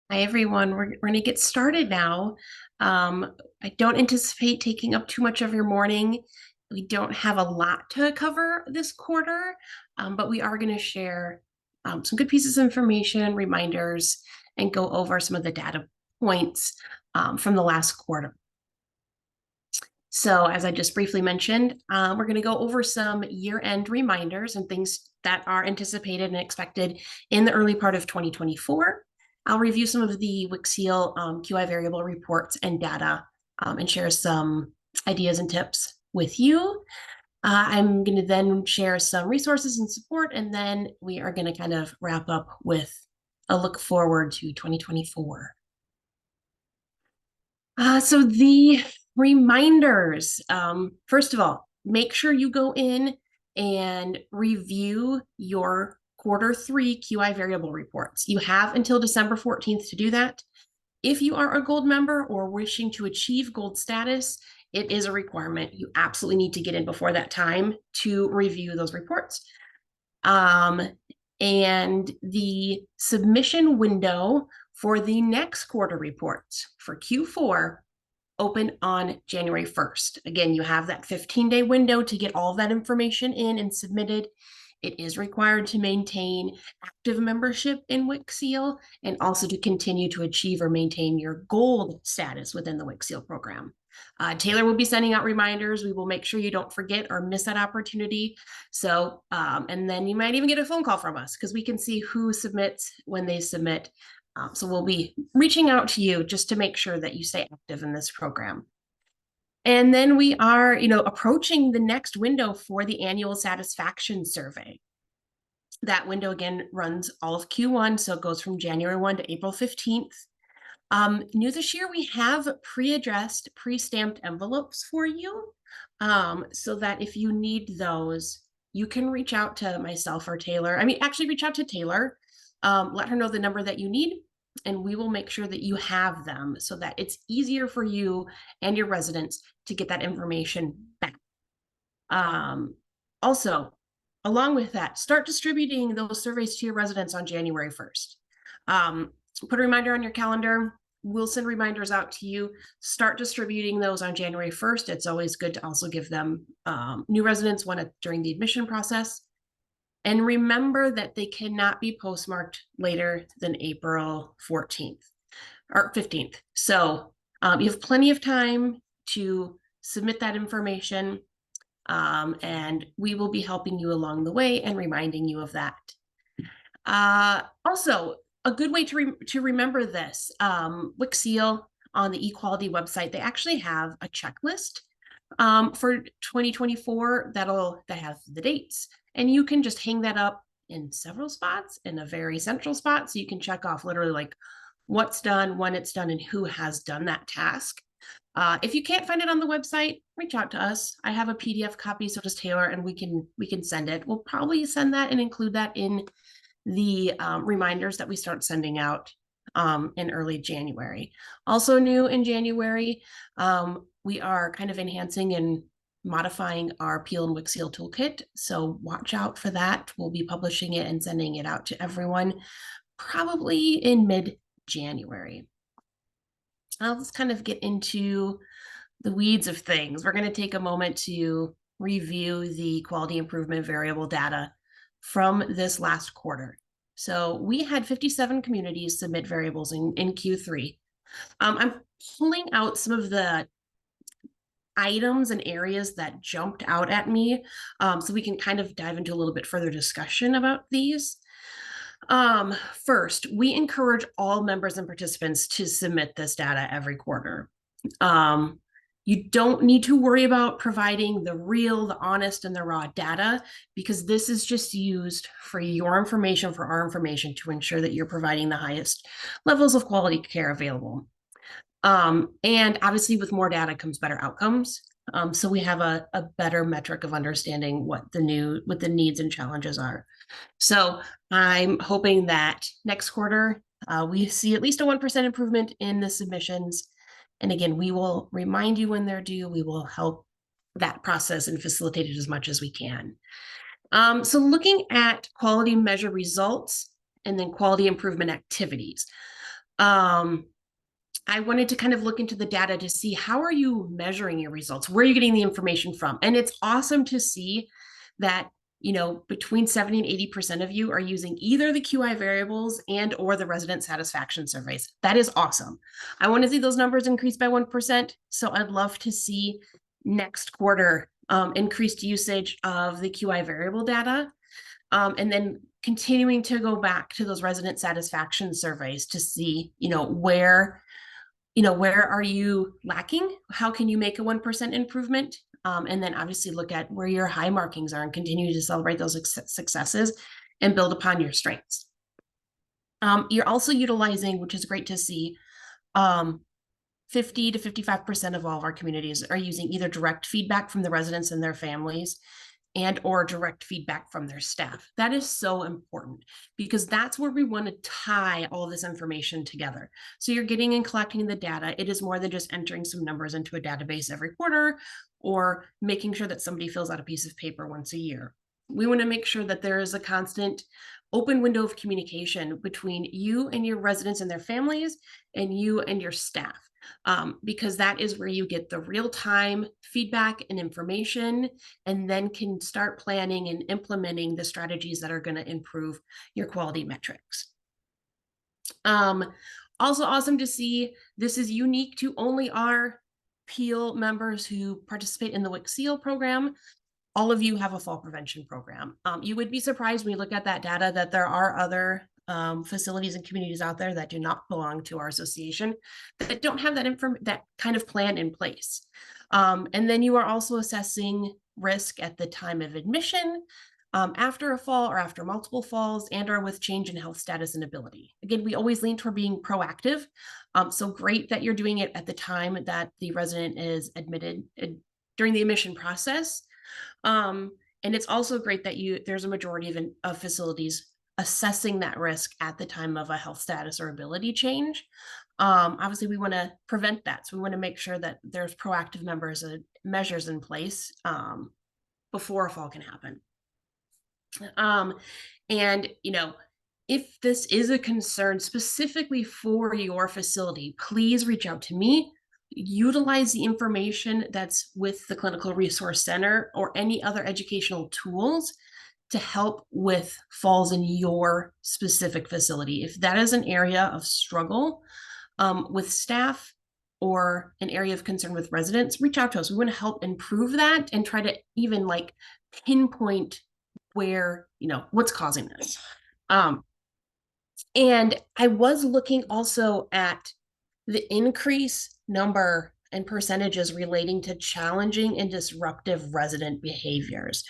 Hi, everyone. We're going to get started now. I don't anticipate taking up too much of your morning. We don't have a lot to cover this quarter, but we are going to share some good pieces of information, reminders, and go over some of the data points from the last quarter. So as I just briefly mentioned, we're going to go over some year-end reminders and things that are anticipated and expected in the early part of 2024. I'll review some of the WCCEAL QI variable reports and data and share some ideas and tips with you. I'm going to then share some resources and support, and then we are going to kind of wrap up with a look forward to 2024. So the reminders, first of all, make sure you go in and review your Q3 QI variable reports. You have until December 14th to do that. If you are a gold member or wishing to achieve gold status, it is a requirement. You absolutely need to get in before that time to review those reports. And the submission window for the next quarter reports for Q4 open on January 1st. Again, you have that 15-day window to get all of that information in and submitted. It is required to maintain active membership in WCCEAL and also to continue to achieve or maintain your gold status within the WCCEAL program. Taylor will be sending out reminders. We will make sure you don't forget or miss that opportunity. So, and then you might even get a phone call from us because we can see who submits when they submit. So we'll be reaching out to you just to make sure that you stay active in this program. And then we are, approaching the next window for the annual satisfaction survey. That window again runs all of Q1, so it goes from January 1 to April 15th. New this year, we have pre-addressed, pre-stamped envelopes for you, so that if you need those, you can reach out to myself or Taylor. Actually reach out to Taylor, let her know the number that you need, and we will make sure that you have them so that it's easier for you and your residents to get that information back. Also, along with that, start distributing those surveys to your residents on January 1st. Put a reminder on your calendar. We'll send reminders out to you. Start distributing those on January 1st. It's always good to also give them new residents one during the admission process. And remember that they cannot be postmarked later than April 14th or 15th. So you have plenty of time to submit that information, and we will be helping you along the way and reminding you of that. Also, a good way to remember this, WCCEAL on the equality website, they actually have a checklist for 2024 that has the dates, and you can just hang that up in several spots in a very central spot, so you can check off literally like what's done, when it's done, and who has done that task. If you can't find it on the website, reach out to us. I have a PDF copy, so does Taylor, and we can send it. We'll probably send that and include that in the reminders that we start sending out in early January. Also new in January, we are kind of enhancing and modifying our Peel and WCCEAL toolkit. So watch out for that. We'll be publishing it and sending it out to everyone probably in mid-January. Let's kind of get into the weeds of things. We're going to take a moment to review the quality improvement variable data from this last quarter. So we had 57 communities submit variables in Q3. I'm pulling out some of the items and areas that jumped out at me, so we can kind of dive into a little bit further discussion about these. First, we encourage all members and participants to submit this data every quarter. You don't need to worry about providing the real, the honest, and the raw data, because this is just used for your information, for our information, to ensure that you're providing the highest levels of quality care available. And obviously with more data comes better outcomes. So we have a better metric of understanding what the needs and challenges are. So I'm hoping that next quarter we see at least a 1% improvement in the submissions. And again, we will remind you when they're due. We will help that process and facilitate it as much as we can. So looking at quality measure results and then quality improvement activities. I wanted to kind of look into the data to see how are you measuring your results? Where are you getting the information from? And it's awesome to see that, between 70 and 80% of you are using either the QI variables and or the resident satisfaction surveys. That is awesome. I want to see those numbers increase by 1%. So I'd love to see next quarter increased usage of the QI variable data. And then continuing to go back to those resident satisfaction surveys to see, where are you lacking? How can you make a 1% improvement? And then obviously look at where your high markings are and continue to celebrate those successes and build upon your strengths. You're also utilizing, which is great to see, 50 to 55% of all of our communities are using either direct feedback from the residents and their families and or direct feedback from their staff. That is so important because that's where we want to tie all of this information together. So you're getting and collecting the data. It is more than just entering some numbers into a database every quarter or making sure that somebody fills out a piece of paper once a year. We want to make sure that there is a constant open window of communication between you and your residents and their families and you and your staff. Because that is where you get the real-time feedback and information, and then can start planning and implementing the strategies that are going to improve your quality metrics. Also awesome to see, this is unique to only our PEAL members who participate in the WCCEAL program. All of you have a fall prevention program. You would be surprised when you look at that data that there are other facilities and communities out there that do not belong to our association that don't have that kind of plan in place. And then you are also assessing risk at the time of admission, after a fall or after multiple falls, and or with change in health status and ability. Again, we always lean toward being proactive. So great that you're doing it at the time that the resident is admitted during the admission process. And it's also great that there's a majority of facilities assessing that risk at the time of a health status or ability change. Obviously, we want to prevent that. So we want to make sure that there's proactive measures in place before a fall can happen. And, if this is a concern specifically for your facility, please reach out to me. Utilize the information that's with the Clinical Resource Center or any other educational tools to help with falls in your specific facility. If that is an area of struggle with staff or an area of concern with residents, reach out to us. We want to help improve that and try to even pinpoint where, what's causing this. And I was looking also at the increase number and percentages relating to challenging and disruptive resident behaviors.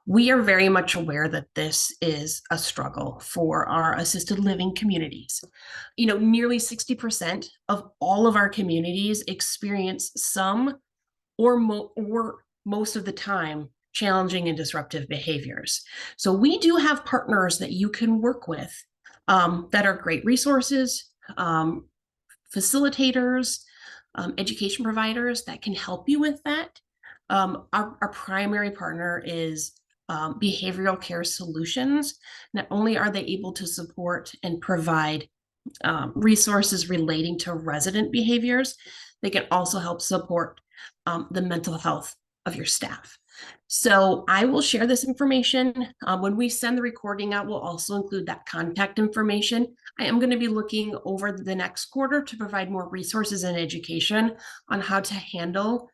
We are very much aware that this is a struggle for our assisted living communities. Nearly 60% of all of our communities experience some or most of the time challenging and disruptive behaviors. So we do have partners that you can work with that are great resources, facilitators, education providers that can help you with that. Our primary partner is Behavioral Care Solutions. Not only are they able to support and provide resources relating to resident behaviors, they can also help support the mental health of your staff. So I will share this information. When we send the recording out, we'll also include that contact information. I am going to be looking over the next quarter to provide more resources and education on how to handle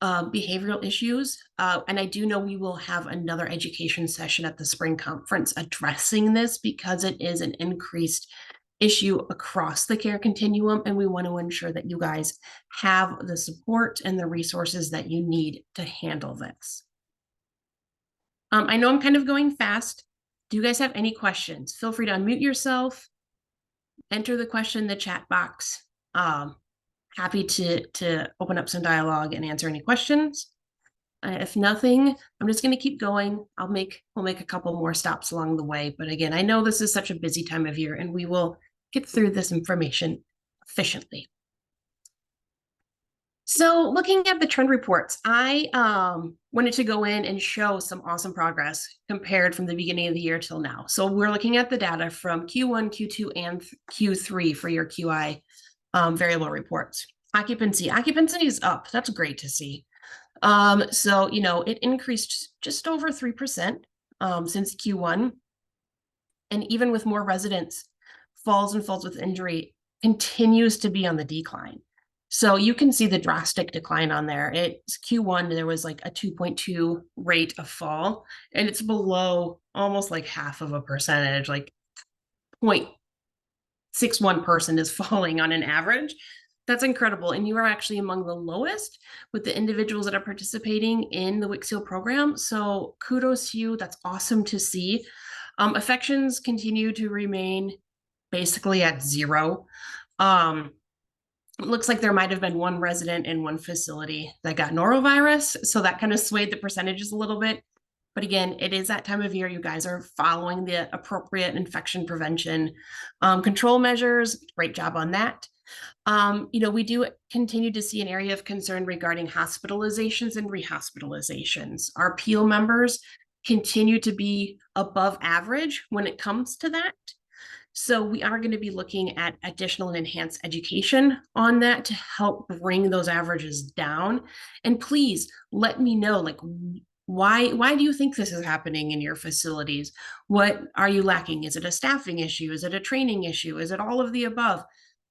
behavioral issues. And I do know we will have another education session at the spring conference addressing this because it is an increased issue across the care continuum, and we want to ensure that you guys have the support and the resources that you need to handle this. I know I'm kind of going fast. Do you guys have any questions? Feel free to unmute yourself, enter the question in the chat box. Happy to open up some dialogue and answer any questions. If nothing, I'm just going to keep going. We'll make a couple more stops along the way. But again, I know this is such a busy time of year, and we will get through this information efficiently. So looking at the trend reports, I wanted to go in and show some awesome progress compared from the beginning of the year till now. So we're looking at the data from Q1, Q2, and Q3 for your QI variable reports. Occupancy is up. That's great to see. So, it increased just over 3% since Q1. And even with more residents, falls and falls with injury continues to be on the decline. So you can see the drastic decline on there. It's Q1, there was like a 2.2 rate of fall, and it's below almost like half of a percentage, like 0.61% is falling on an average. That's incredible. And you are actually among the lowest with the individuals that are participating in the WCCEAL program. So kudos to you. That's awesome to see. Affections continue to remain basically at zero. It looks like there might have been one resident in one facility that got norovirus, so that kind of swayed the percentages a little bit. But again, it is that time of year. You guys are following the appropriate infection prevention control measures. Great job on that. We do continue to see an area of concern regarding hospitalizations and rehospitalizations. Our PEAL members continue to be above average when it comes to that. So we are going to be looking at additional and enhanced education on that to help bring those averages down. And please let me know, like, why do you think this is happening in your facilities? What are you lacking? Is it a staffing issue? Is it a training issue? Is it all of the above?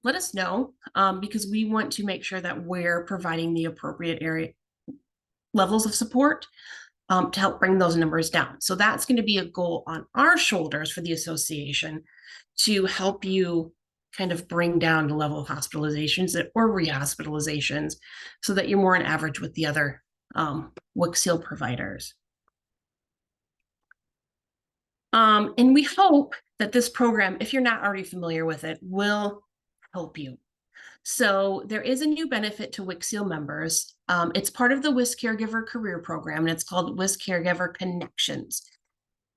Let us know, because we want to make sure that we're providing the appropriate area levels of support to help bring those numbers down. So that's going to be a goal on our shoulders for the association to help you kind of bring down the level of hospitalizations or rehospitalizations so that you're more on average with the other WCCEAL providers. And we hope that this program, if you're not already familiar with it, will help you. So there is a new benefit to WCCEAL members. It's part of the WIS Caregiver Career Program, and it's called WIS Caregiver Connections.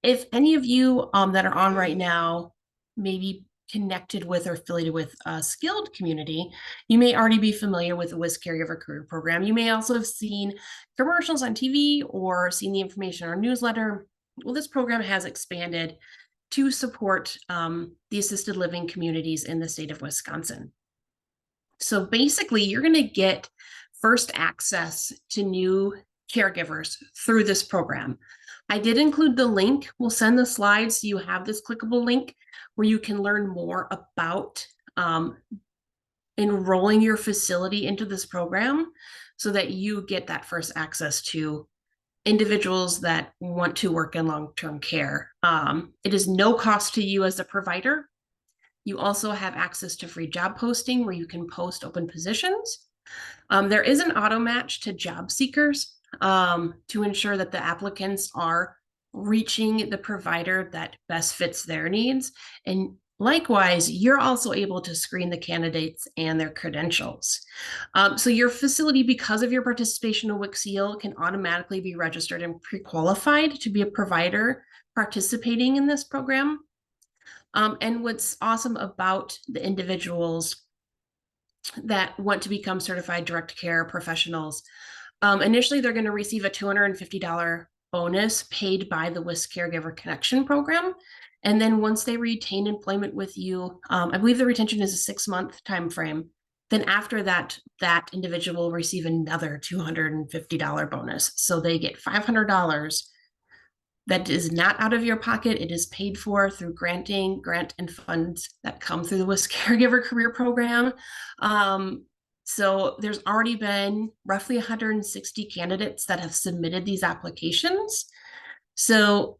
If any of you that are on right now maybe connected with or affiliated with a skilled community, you may already be familiar with the WIS Caregiver Career Program. You may also have seen commercials on TV or seen the information in our newsletter. Well, this program has expanded to support the assisted living communities in the state of Wisconsin. So basically, you're going to get first access to new caregivers through this program. I did include the link. We'll send the slides so you have this clickable link where you can learn more about enrolling your facility into this program so that you get that first access to individuals that want to work in long-term care. It is no cost to you as a provider. You also have access to free job posting where you can post open positions. There is an auto match to job seekers to ensure that the applicants are reaching the provider that best fits their needs. And likewise, you're also able to screen the candidates and their credentials. So your facility, because of your participation in WCCEAL, can automatically be registered and pre-qualified to be a provider participating in this program. And what's awesome about the individuals that want to become certified direct care professionals, initially they're going to receive a $250 bonus paid by the WIS Caregiver Connection Program. And then once they retain employment with you, I believe the retention is a 6-month time frame. Then after that, that individual will receive another $250 bonus. So they get $500 that is not out of your pocket. It is paid for through grant and funds that come through the WIS Caregiver Career Program. So there's already been roughly 160 candidates that have submitted these applications. So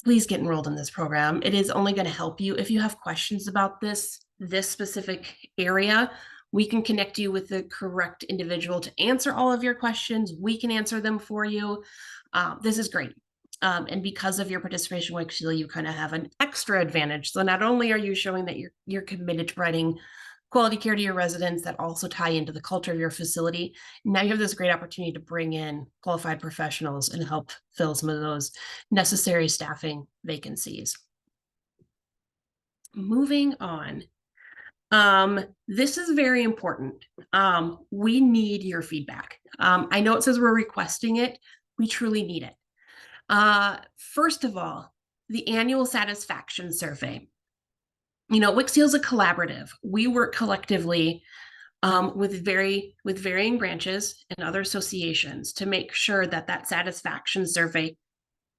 please get enrolled in this program. It is only going to help you. If you have questions about this specific area, we can connect you with the correct individual to answer all of your questions. We can answer them for you. This is great. And because of your participation with WCCEAL, you kind of have an extra advantage. So not only are you showing that you're committed to providing quality care to your residents that also tie into the culture of your facility, now you have this great opportunity to bring in qualified professionals and help fill some of those necessary staffing vacancies. Moving on. This is very important. We need your feedback. I know it says we're requesting it. We truly need it. First of all, the annual satisfaction survey. WCCEAL is a collaborative. We work collectively with varying branches and other associations to make sure that that satisfaction survey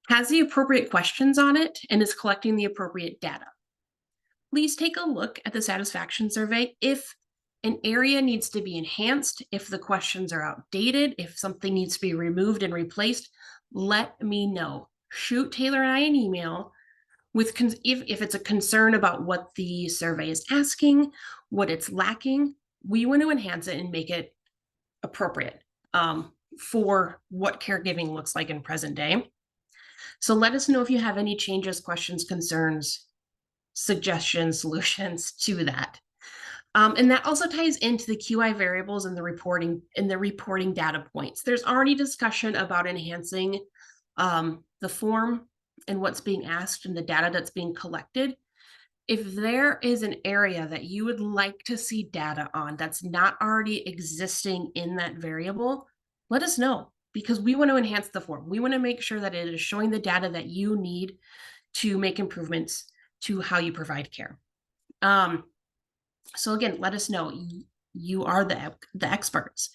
has the appropriate questions on it and is collecting the appropriate data. Please take a look at the satisfaction survey. If an area needs to be enhanced, if the questions are outdated, if something needs to be removed and replaced, let me know. Shoot Taylor and I an email with if it's a concern about what the survey is asking, what it's lacking. We want to enhance it and make it appropriate for what caregiving looks like in present day. So let us know if you have any changes, questions, concerns, suggestions, solutions to that. And that also ties into the QI variables and the reporting data points. There's already discussion about enhancing the form and what's being asked and the data that's being collected. If there is an area that you would like to see data on that's not already existing in that variable, let us know, because we want to enhance the form. We want to make sure that it is showing the data that you need to make improvements to how you provide care. So again, let us know. You are the experts,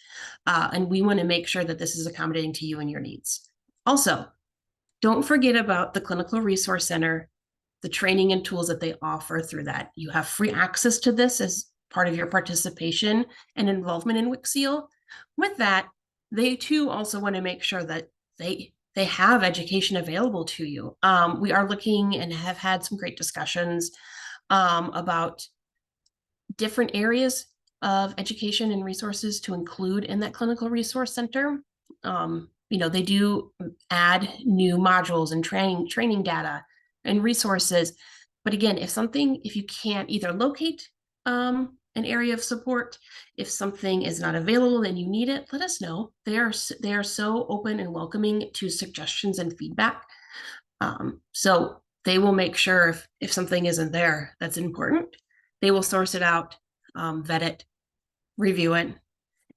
and we want to make sure that this is accommodating to you and your needs. Also, don't forget about the Clinical Resource Center, the training and tools that they offer through that. You have free access to this as part of your participation and involvement in WCCEAL. With that, they too also want to make sure that they have education available to you. We are looking and have had some great discussions about different areas of education and resources to include in that Clinical Resource Center. They do add new modules and training data and resources. But again, if you can't either locate an area of support, if something is not available and you need it, let us know. They are so open and welcoming to suggestions and feedback. So they will make sure if something isn't there that's important, they will source it out, vet it, review it,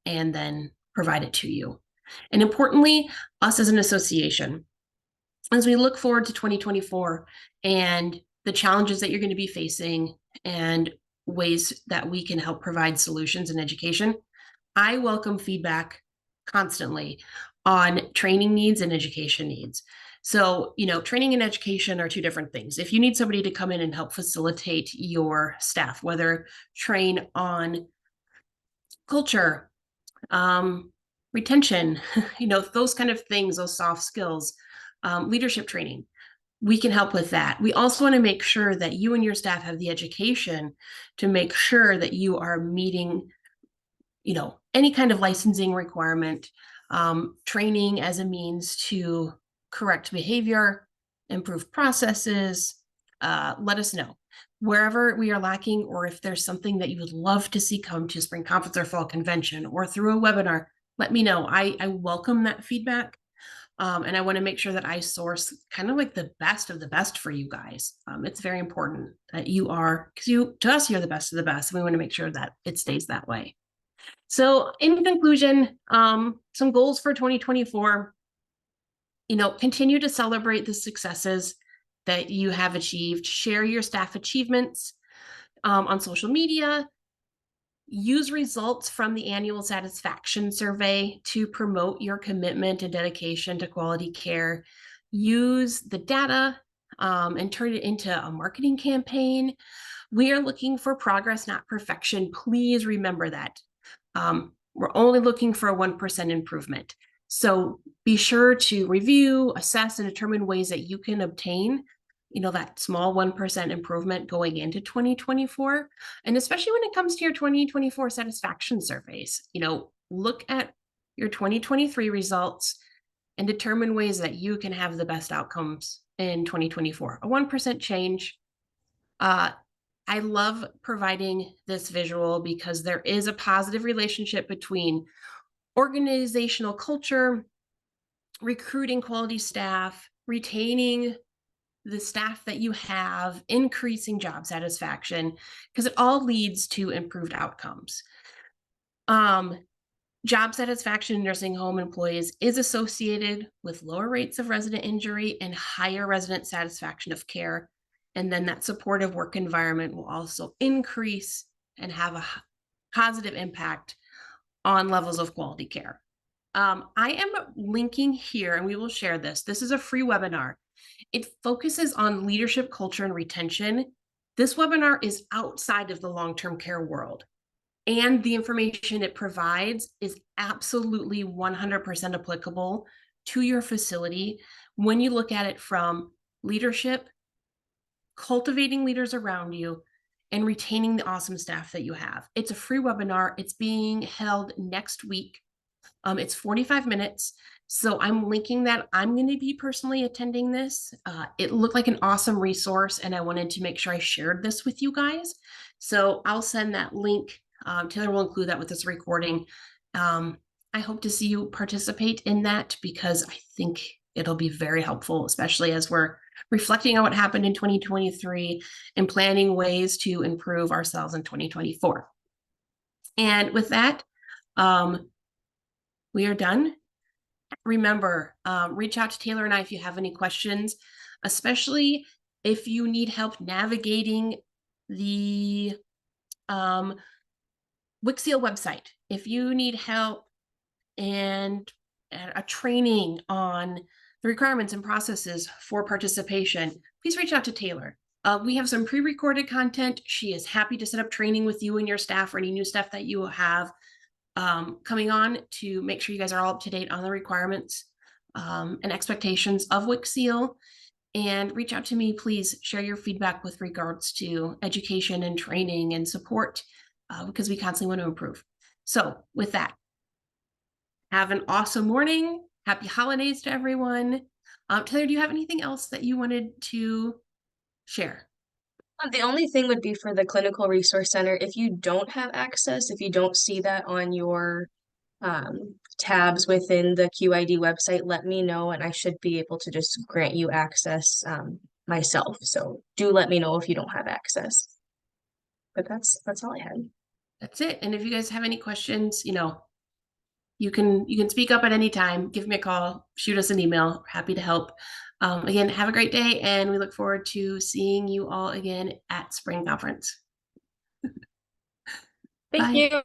and then provide it to you. And importantly, us as an association, as we look forward to 2024 and the challenges that you're going to be facing and ways that we can help provide solutions in education, I welcome feedback constantly on training needs and education needs. So, training and education are two different things. If you need somebody to come in and help facilitate your staff, whether train on culture, retention, those kind of things, those soft skills, leadership training, we can help with that. We also want to make sure that you and your staff have the education to make sure that you are meeting, any kind of licensing requirement, training as a means to correct behavior, improve processes. Let us know. Wherever we are lacking, or if there's something that you would love to see come to Spring Conference or Fall Convention or through a webinar, let me know. I welcome that feedback. And I want to make sure that I source kind of like the best of the best for you guys. It's very important that you are, because to us, you're the best of the best. And we want to make sure that it stays that way. So in conclusion, some goals for 2024, continue to celebrate the successes that you have achieved, share your staff achievements on social media, use results from the annual satisfaction survey to promote your commitment and dedication to quality care, use the data and turn it into a marketing campaign. We are looking for progress, not perfection. Please remember that. We're only looking for a 1% improvement. So be sure to review, assess, and determine ways that you can obtain that small 1% improvement going into 2024. And especially when it comes to your 2024 satisfaction surveys, look at your 2023 results and determine ways that you can have the best outcomes in 2024. A 1% change. I love providing this visual because there is a positive relationship between organizational culture, recruiting quality staff, retaining the staff that you have, increasing job satisfaction, because it all leads to improved outcomes. Job satisfaction in nursing home employees is associated with lower rates of resident injury and higher resident satisfaction of care. And then that supportive work environment will also increase and have a positive impact on levels of quality care. I am linking here, and we will share this. This is a free webinar. It focuses on leadership, culture, and retention. This webinar is outside of the long-term care world, and the information it provides is absolutely 100% applicable to your facility when you look at it from leadership, cultivating leaders around you, and retaining the awesome staff that you have. It's a free webinar. It's being held next week. It's 45 minutes. So I'm linking that. I'm going to be personally attending this. It looked like an awesome resource, and I wanted to make sure I shared this with you guys. So I'll send that link. Taylor will include that with this recording. I hope to see you participate in that, because I think it'll be very helpful, especially as we're reflecting on what happened in 2023 and planning ways to improve ourselves in 2024. And with that, we are done. Remember, reach out to Taylor and I if you have any questions, especially if you need help navigating the WCCEAL website. If you need help and a training on the requirements and processes for participation, please reach out to Taylor. We have some pre-recorded content. She is happy to set up training with you and your staff, or any new staff that you have coming on, to make sure you guys are all up to date on the requirements and expectations of WCCEAL. And reach out to me, please share your feedback with regards to education and training and support, because we constantly want to improve. So with that, have an awesome morning. Happy holidays to everyone. Taylor, do you have anything else that you wanted to share? The only thing would be for the Clinical Resource Center. If you don't have access, if you don't see that on your tabs within the QID website, let me know, and I should be able to just grant you access myself. So do let me know if you don't have access. But that's all I had. That's it. And if you guys have any questions, you can speak up at any time. Give me a call, shoot us an email. Happy to help. Again, have a great day, and we look forward to seeing you all again at Spring Conference. Thank you.